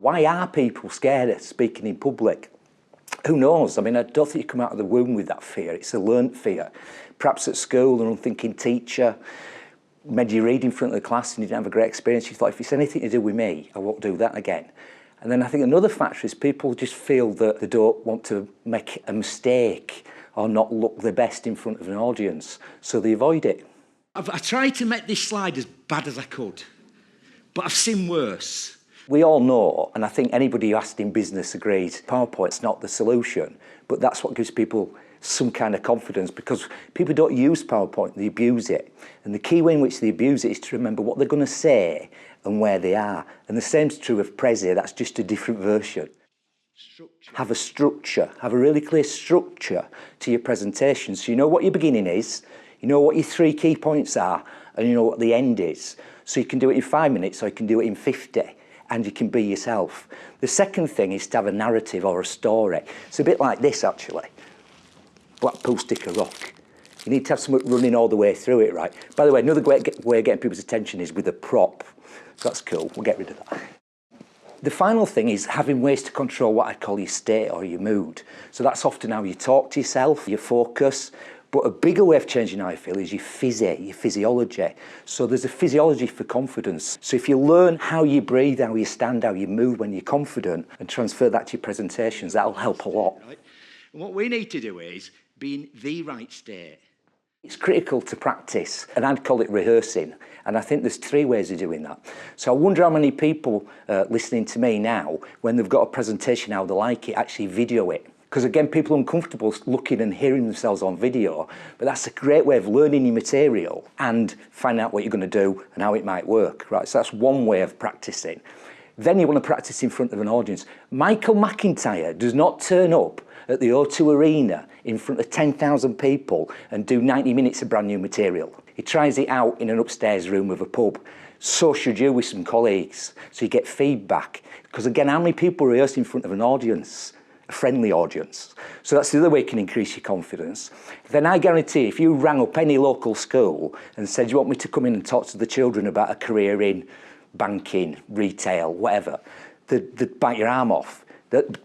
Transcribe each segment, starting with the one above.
Why are people scared of speaking in public? Who knows? I mean, I don't think you come out of the womb with that fear. It's a learnt fear. Perhaps at school, an unthinking teacher made you read in front of the class and you didn't have a great experience. You thought, if it's anything to do with me, I won't do that again. And then I think another factor is people just feel that they don't want to make a mistake or not look the best in front of an audience, so they avoid it. I tried to make this slide as bad as I could, but I've seen worse. We all know, and I think anybody who asked in business agrees, PowerPoint's not the solution, but that's what gives people some kind of confidence, because people don't use PowerPoint, they abuse it. And the key way in which they abuse it is to remember what they're going to say and where they are. And the same's true of Prezi, that's just a different version. Have a structure, have a really clear structure to your presentation. So you know what your beginning is, you know what your 3 key points are, and you know what the end is. So you can do it in 5 minutes or you can do it in 50. And you can be yourself. The second thing is to have a narrative or a story. It's a bit like this, actually. Blackpool Stick a Rock. You need to have something running all the way through it, right? By the way, another great way of getting people's attention is with a prop. So that's cool, we'll get rid of that. The final thing is having ways to control what I call your state or your mood. So that's often how you talk to yourself, your focus. But a bigger way of changing how I feel is your physiology. So there's a physiology for confidence. So if you learn how you breathe, how you stand, how you move when you're confident, and transfer that to your presentations, that'll help a lot. Right. And what we need to do is be in the right state. It's critical to practice, and I'd call it rehearsing. And I think there's 3 ways of doing that. So I wonder how many people listening to me now, when they've got a presentation, how they like it, actually video it. Because again, people are uncomfortable looking and hearing themselves on video, but that's a great way of learning your material and finding out what you're going to do and how it might work, right? So that's one way of practicing. Then you want to practice in front of an audience. Michael McIntyre does not turn up at the O2 Arena in front of 10,000 people and do 90 minutes of brand new material. He tries it out in an upstairs room of a pub. So should you with some colleagues, so you get feedback. Because again, how many people rehearse in front of an audience? A friendly audience. So that's the other way you can increase your confidence. Then I guarantee if you rang up any local school and said, you want me to come in and talk to the children about a career in banking, retail, whatever, they'd bite your arm off.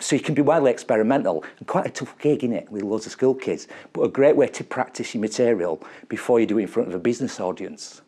So you can be wildly experimental and quite a tough gig, innit, with loads of school kids, but a great way to practice your material before you do it in front of a business audience.